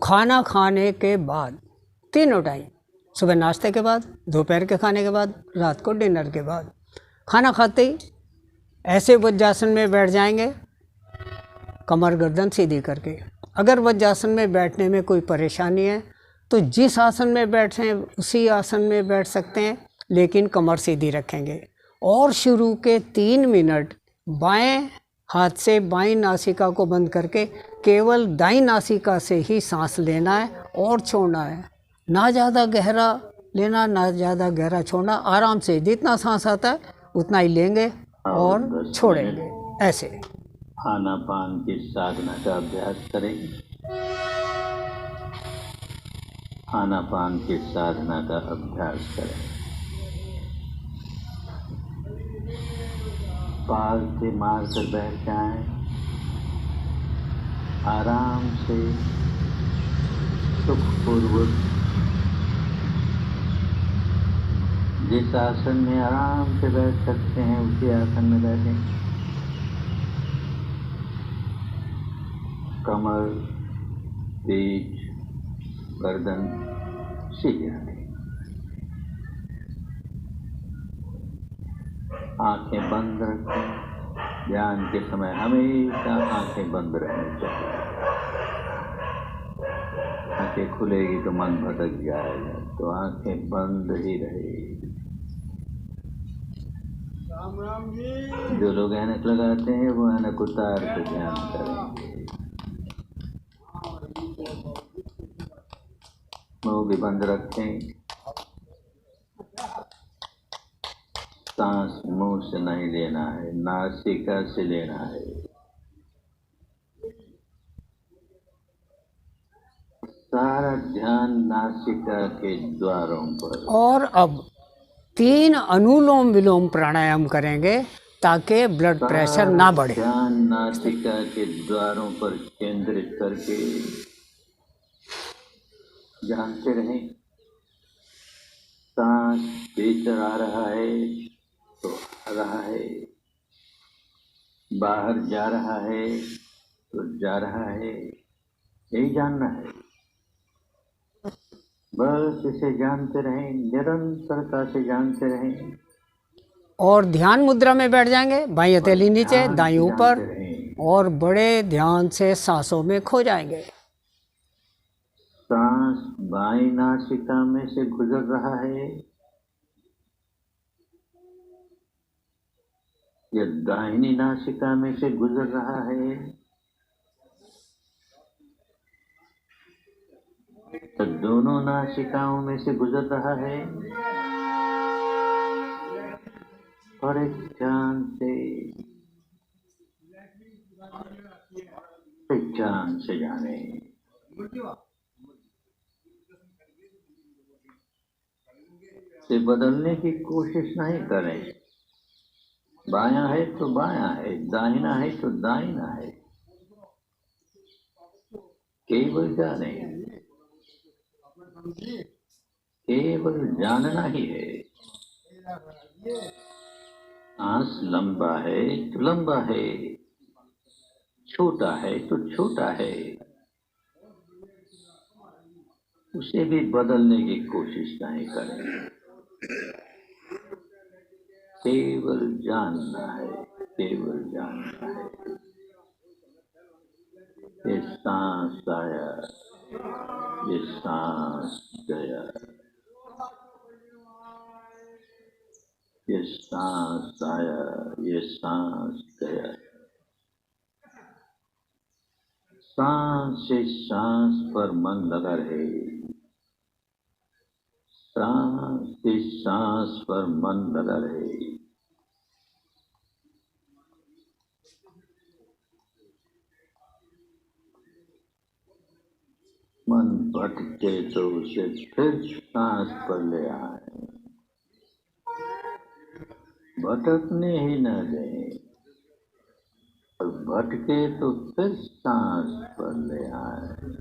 खाना खाने के बाद, तीनों टाइम, सुबह नाश्ते के बाद, दोपहर के खाने के बाद, रात को डिनर के बाद, खाना खाते ही ऐसे वज्रासन में बैठ जाएंगे, कमर गर्दन सीधी करके। अगर वज्रासन में बैठने में कोई परेशानी है तो जिस आसन में बैठे हैं उसी आसन में बैठ सकते हैं, लेकिन कमर सीधी रखेंगे। और शुरू के 3 मिनट बाएं हाथ से बाईं नासिका को बंद करके केवल दाईं नासिका से ही सांस लेना है और छोड़ना है। ना ज़्यादा गहरा लेना, ना ज़्यादा गहरा छोड़ना, आराम से जितना सांस आता है उतना ही लेंगे और छोड़ेंगे। ऐसे आनापान की साधना का अभ्यास करें। आनापान की साधना का अभ्यास करें। पाल से मार कर बैठ जाएं, आराम से सुखपूर्वक। जिस आसन में आराम से बैठ सकते हैं उसी आसन में बैठें। कमर, पीठ, गर्दन सीधी रखें। आंखें बंद रखें। ध्यान के समय हमेशा आंखें बंद रहनी चाहिए। आंखें खुलेगी तो मन भटक जाएगा, तो आंखें बंद ही रहेगी। राम राम जी। जो लोग ऐनक लगाते हैं वो ऐनक उतार के ध्यान करेंगे। मुंह भी बंद रखें। सांस मुंह से नहीं लेना है, नासिका से लेना है। सारा ध्यान नासिका के द्वारों पर। और अब 3 अनुलोम विलोम प्राणायाम करेंगे ताकि ब्लड प्रेशर ना बढ़े। ध्यान नासिका के द्वारों पर केंद्रित करके जानते रहें। सांस भीतर आ रहा है तो आ रहा है, बाहर जा रहा है तो जा रहा है, यही जानना है। बस इसे जानते रहें, निरंतरता से जानते रहें। और ध्यान मुद्रा में बैठ जाएंगे, बाईं हथेली नीचे, दाईं ऊपर, और बड़े ध्यान से सांसों में खो जाएंगे। सांस बाईं नासिका में से गुजर रहा है या दाहिनी नासिका में से गुजर रहा है, तो दोनों नासिकाओं में से गुजर रहा है। और एक ध्यान से जाने। से बदलने की कोशिश नहीं करें। बायां है तो बायां है, दाहिना है तो दाहिना है, केवल जाने, केवल जानना ही है। सांस लंबा है तो लंबा है, छोटा है तो छोटा है, उसे भी बदलने की कोशिश नहीं करें। केवल जानना है, केवल जानना है। ये सांस आया, ये सांस गया, ये सांस आया, ये सांस गया। सांस से सांस पर मन लगा रहे, सांस से सांस पर मन लगा रहे। मन भटके तो उसे फिर सांस पर ले आए, भटकने ही न दें। और भटके तो फिर सांस पर ले आए।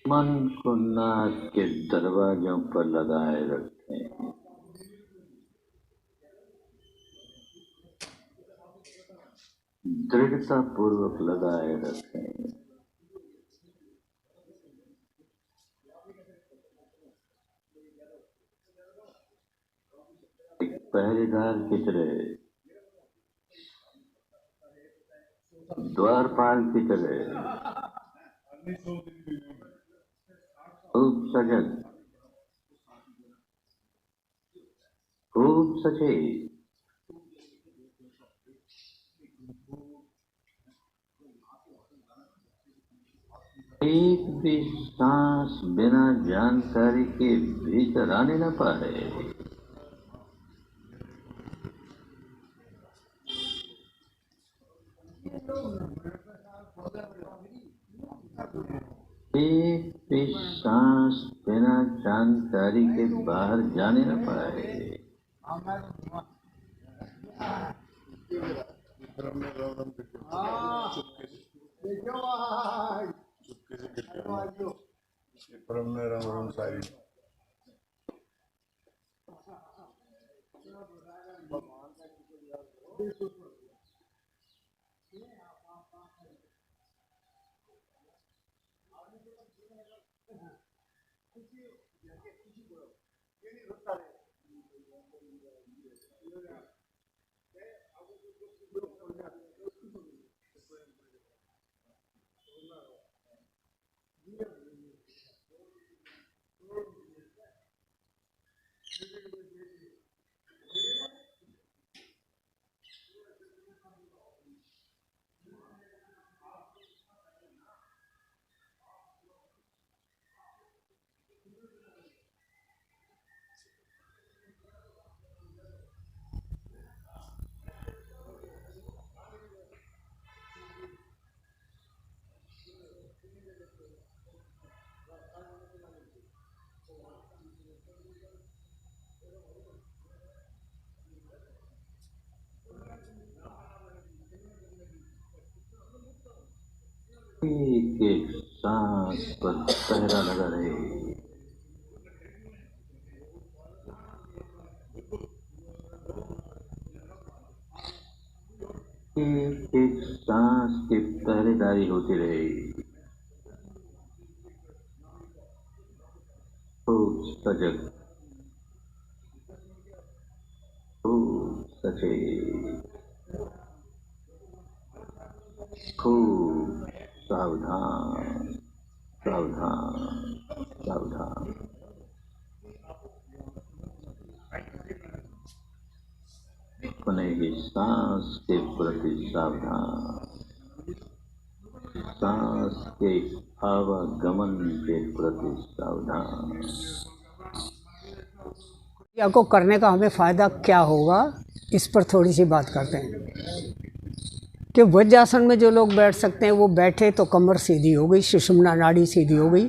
मन को नाक के दरवाजों पर लगाए रखें। दृढ़ता पूर्वक लगाए रखें। एक पहरेदार की तरह, द्वारपाल की तरह खूब सजग, खूब सचेत, एक भी सांस बिना जानकारी के भीतर आने न पाए। एक भी सांस बिना जानकारी के बाहर जाने न पाए। राम राम सारी एक एक सांस पर पहरा लगा रहे। एक एक सांस की पहरेदारी होती रहे। खूब सजग, खूब सचेत, खूब सावधान, सावधान, सावधान। अपने ही सांस के प्रति सावधान, सांस के आवागमन के प्रति सावधान। क्रिया को करने का हमें फ़ायदा क्या होगा, इस पर थोड़ी सी बात करते हैं कि वज्रासन में जो लोग बैठ सकते हैं वो बैठे तो कमर सीधी हो गई, सुषुम्ना नाड़ी सीधी हो गई,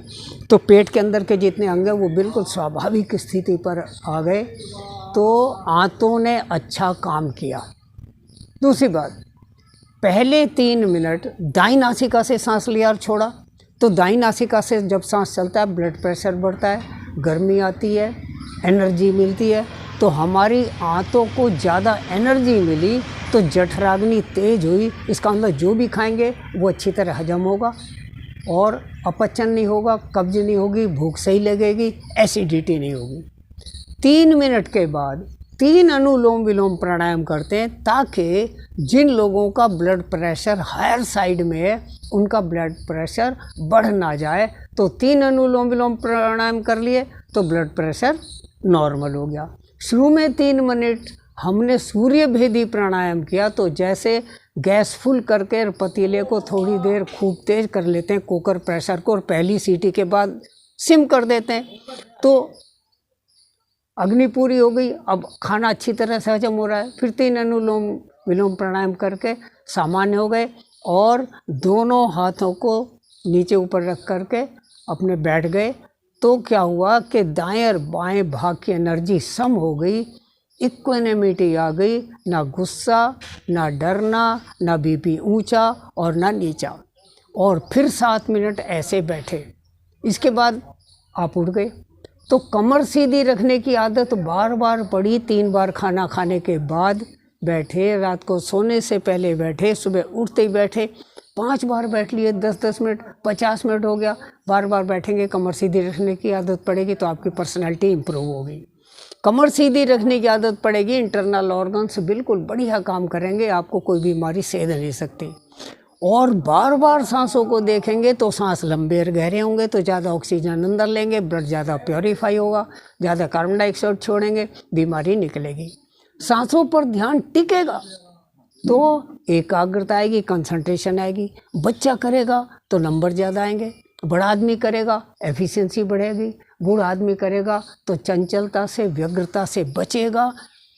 तो पेट के अंदर के जितने अंग हैं वो बिल्कुल स्वाभाविक स्थिति पर आ गए, तो आंतों ने अच्छा काम किया। दूसरी बात, पहले 3 मिनट दाईं नासिका से सांस लिया और छोड़ा, तो दाईं नासिका से जब सांस चलता है ब्लड प्रेशर बढ़ता है, गर्मी आती है, एनर्जी मिलती है, तो हमारी आंतों को ज़्यादा एनर्जी मिली तो जठराग्नि तेज हुई। इसका मतलब जो भी खाएंगे वो अच्छी तरह हजम होगा और अपचन नहीं होगा, कब्ज नहीं होगी, भूख सही लगेगी, एसिडिटी नहीं होगी। 3 मिनट के बाद 3 अनुलोम विलोम प्राणायाम करते हैं ताकि जिन लोगों का ब्लड प्रेशर हायर साइड में है उनका ब्लड प्रेशर बढ़ ना जाए। तो 3 अनुलोम विलोम प्राणायाम कर लिए तो ब्लड प्रेशर नॉर्मल हो गया। शुरू में 3 मिनट हमने सूर्य भेदी प्राणायाम किया, तो जैसे गैस फुल करके पतीले को थोड़ी देर खूब तेज़ कर लेते हैं कुकर प्रेशर को, और पहली सीटी के बाद सिम कर देते हैं, तो अग्नि पूरी हो गई। अब खाना अच्छी तरह से हजम हो रहा है। फिर 3 अनुलोम विलोम प्राणायाम करके सामान्य हो गए और दोनों हाथों को नीचे ऊपर रख करके अपने बैठ गए। तो क्या हुआ कि दाएं और बाएं भाग की एनर्जी सम हो गई, इक्वेनिमिटी आ गई, ना गुस्सा, ना डरना, ना बीपी ऊंचा और ना नीचा। और फिर 7 मिनट ऐसे बैठे, इसके बाद आप उठ गए। तो कमर सीधी रखने की आदत बार बार पड़ी। 3 बार खाना खाने के बाद बैठे, रात को सोने से पहले बैठे, सुबह उठते ही बैठे, 5 बार बैठ लिए, 10-10 मिनट, 50 मिनट हो गया। बार बार बैठेंगे, कमर सीधी रखने की आदत पड़ेगी तो आपकी पर्सनैलिटी इम्प्रूव होगी। कमर सीधी रखने की आदत पड़ेगी, इंटरनल ऑर्गन्स बिल्कुल बढ़िया काम करेंगे, आपको कोई बीमारी सेध नहीं सकती। और बार बार सांसों को देखेंगे तो सांस लंबे और गहरे होंगे तो ज़्यादा ऑक्सीजन अंदर लेंगे, ब्लड ज़्यादा प्योरीफाई होगा, ज़्यादा कार्बन डाइऑक्साइड छोड़ेंगे, बीमारी निकलेगी। सांसों पर ध्यान टिकेगा तो एकाग्रता आएगी, कंसंट्रेशन आएगी। बच्चा करेगा तो नंबर ज़्यादा आएंगे, बड़ा आदमी करेगा एफिशिएंसी बढ़ेगी, बूढ़ा आदमी करेगा तो चंचलता से, व्यग्रता से बचेगा,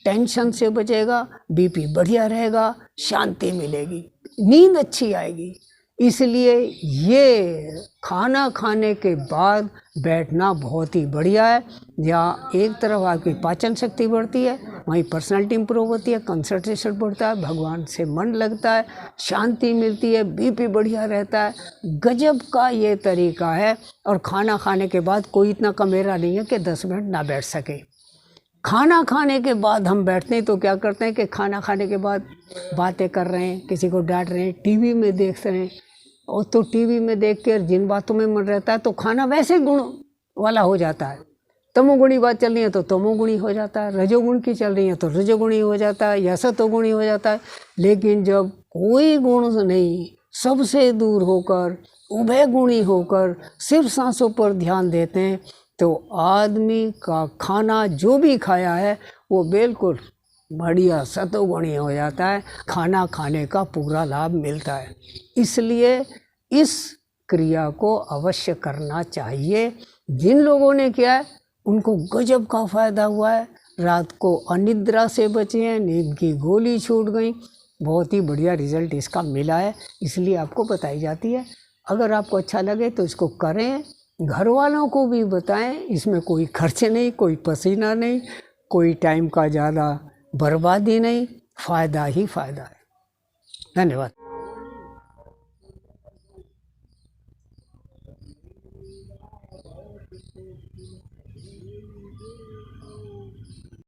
टेंशन से बचेगा, बीपी बढ़िया रहेगा, शांति मिलेगी, नींद अच्छी आएगी। इसलिए ये खाना खाने के बाद बैठना बहुत ही बढ़िया है। जहाँ एक तरफ आपकी पाचन शक्ति बढ़ती है, वहीं पर्सनालिटी इंप्रूव होती है, कंसंट्रेशन बढ़ता है, भगवान से मन लगता है, शांति मिलती है, बीपी बढ़िया रहता है। गजब का ये तरीका है। और खाना खाने के बाद कोई इतना कमेरा नहीं है कि 10 मिनट ना बैठ सके। खाना खाने के बाद हम बैठते हैं तो क्या करते हैं कि खाना खाने के बाद बातें कर रहे हैं, किसी को डांट रहे हैं, टीवी में देख रहे हैं, और तो टीवी में देख कर जिन बातों में मन रहता है तो खाना वैसे गुण वाला हो जाता है। तमोगुणी बात चल रही है तो तमोगुणी हो जाता है, रजोगुण की चल रही है तो रजोगुणी हो जाता है, या सतोगुणी हो जाता है। लेकिन जब कोई गुण नहीं, सबसे दूर होकर, उभय गुणी होकर सिर्फ सांसों पर ध्यान देते हैं तो आदमी का खाना जो भी खाया है वो बिल्कुल बढ़िया सतोगुणी हो जाता है, खाना खाने का पूरा लाभ मिलता है। इसलिए इस क्रिया को अवश्य करना चाहिए। जिन लोगों ने किया है उनको गजब का फ़ायदा हुआ है, रात को अनिद्रा से बचे हैं, नींद की गोली छूट गई, बहुत ही बढ़िया रिजल्ट इसका मिला है, इसलिए आपको बताई जाती है। अगर आपको अच्छा लगे तो इसको करें, घर वालों को भी बताएं। इसमें कोई खर्च नहीं, कोई पसीना नहीं, कोई टाइम का ज़्यादा बर्बादी नहीं, फ़ायदा ही फ़ायदा है। धन्यवाद।